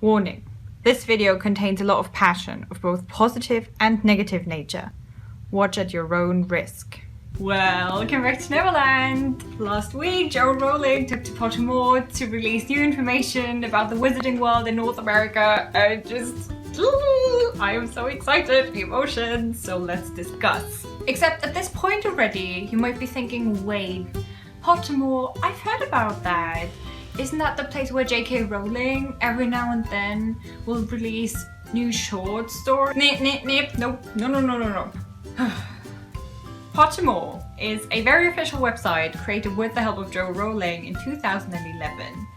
Warning: this video contains a lot of passion of both positive and negative nature. Watch at your own risk. Welcome back to Neverland! Last week, Jo Rowling took to Pottermore to release new information about the wizarding world in North America. I am so excited, emotions, so let's discuss. Except at this point already, you might be thinking, wait, Pottermore, I've heard about that. Isn't that the place where JK Rowling every now and then will release new short stories? Nope. No. Pottermore is a very official website created with the help of Jo Rowling in 2011.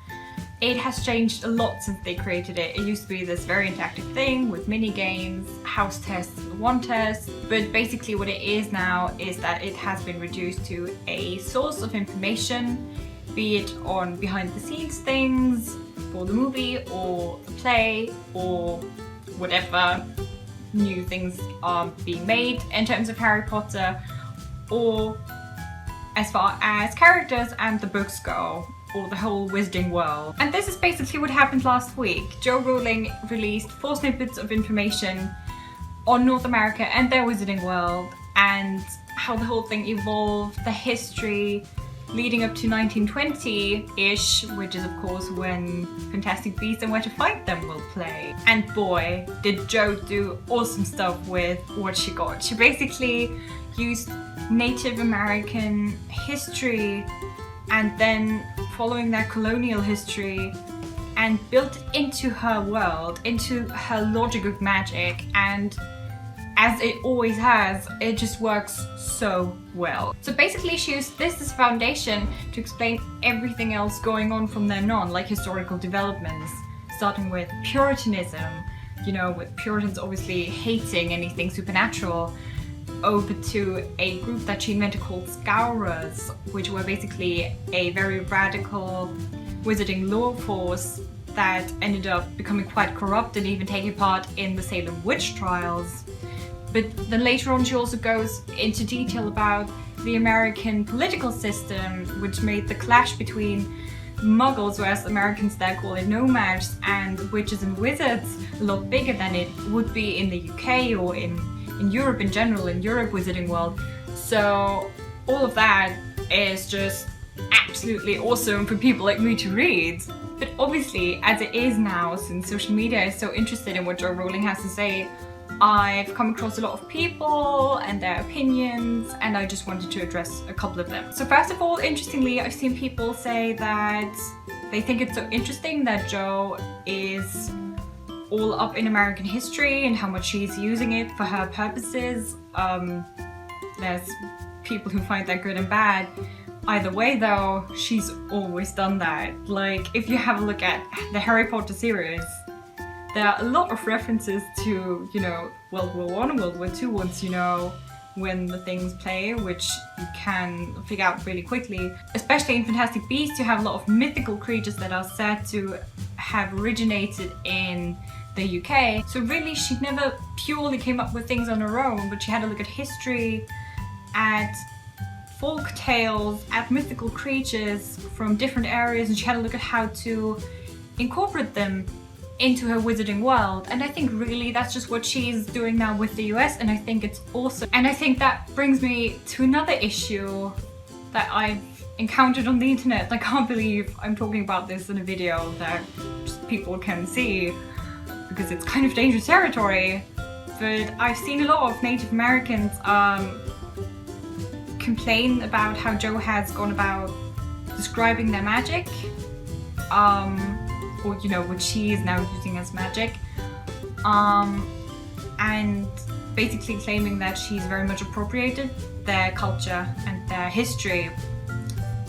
It has changed a lot since they created it. It used to be this very interactive thing with mini games, house tests, and one test, but basically what it is now is that it has been reduced to a source of information, be it on behind the scenes things for the movie or the play or whatever new things are being made in terms of Harry Potter, or as far as characters and the books go, or the whole wizarding world. And this is basically what happened last week. Jo Rowling released 4 snippets of information on North America and their wizarding world, and how the whole thing evolved, the history leading up to 1920-ish, which is of course when Fantastic Beasts and Where to Find Them will play. And boy, did Jo do awesome stuff with what she got. She basically used Native American history and then following that colonial history and built into her world, into her logic of magic, and as it always has, it just works so well. So basically she used this as foundation to explain everything else going on from then on, like historical developments, starting with Puritanism, you know, with Puritans obviously hating anything supernatural, over to a group that she invented called Scourers, which were basically a very radical wizarding law force that ended up becoming quite corrupt and even taking part in the Salem witch trials. But then later on she also goes into detail about the American political system, which made the clash between muggles, or as Americans there call it, nomads, and witches and wizards a lot bigger than it would be in the UK or in Europe in general, in Europe wizarding world. So all of that is just absolutely awesome for people like me to read. But obviously, as it is now, since social media is so interested in what Jo Rowling has to say, I've come across a lot of people and their opinions, and I just wanted to address a couple of them. So first of all, interestingly, I've seen people say that they think it's so interesting that Jo is all up in American history and how much she's using it for her purposes. There's people who find that good and bad. Either way though, she's always done that. Like, if you have a look at the Harry Potter series, there are a lot of references to, you know, World War I and World War II once you know when the things play, which you can figure out really quickly. Especially in Fantastic Beasts, you have a lot of mythical creatures that are said to have originated in the UK. So really, she never purely came up with things on her own, but she had to look at history, at folk tales, at mythical creatures from different areas, and she had to look at how to incorporate them into her wizarding world. And I think really that's just what she's doing now with the US, and I think it's awesome. And I think that brings me to another issue that I've encountered on the internet. I can't believe I'm talking about this in a video that just people can see, because it's kind of dangerous territory. But I've seen a lot of Native Americans complain about how Jo has gone about describing their magic, or you know, what she is now using as magic, and basically claiming that she's very much appropriated their culture and their history.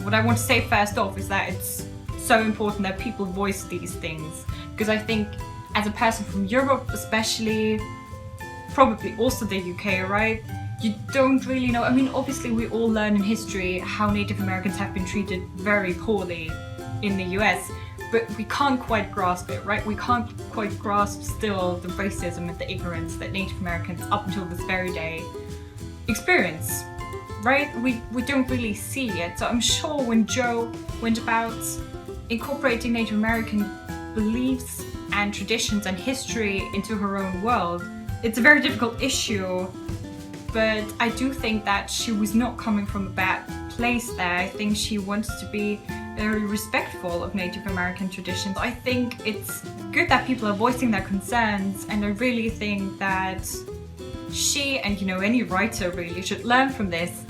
What I want to say first off is that it's so important that people voice these things, because I think as a person from Europe especially, probably also the UK, right? You don't really know. I mean, obviously we all learn in history how Native Americans have been treated very poorly in the US, but we can't quite grasp it, right? We can't quite grasp still the racism and the ignorance that Native Americans up until this very day experience, right? We don't really see it. So I'm sure when Jo went about incorporating Native American beliefs and traditions and history into her own world. It's a very difficult issue, but I do think that she was not coming from a bad place there. I think she wants to be very respectful of Native American traditions. I think it's good that people are voicing their concerns, and I really think that she and any writer really should learn from this.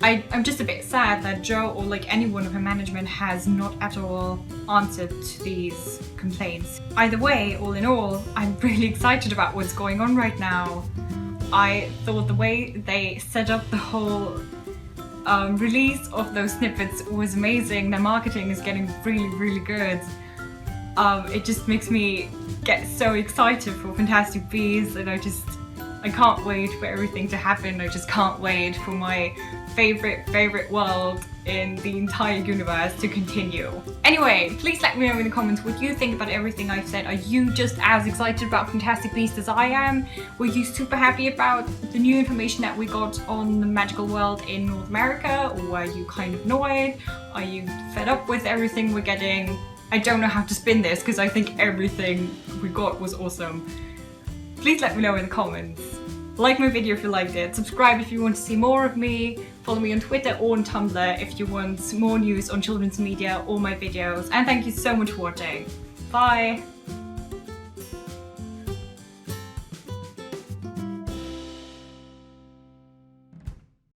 I'm just a bit sad that Jo or like anyone of her management has not at all answered to these complaints. Either way, all in all, I'm really excited about what's going on right now. I thought the way they set up the whole release of those snippets was amazing. Their marketing is getting really good. It just makes me get so excited for Fantastic Beasts, and I can't wait for everything to happen. I just can't wait for my favorite world in the entire universe to continue. Anyway, please let me know in the comments what you think about everything I've said. Are you just as excited about Fantastic Beasts as I am? Were you super happy about the new information that we got on the magical world in North America? Or are you kind of annoyed? Are you fed up with everything we're getting? I don't know how to spin this because I think everything we got was awesome. Please let me know in the comments. Like my video if you liked it, subscribe if you want to see more of me, follow me on Twitter or on Tumblr if you want more news on children's media or my videos, and thank you so much for watching. Bye!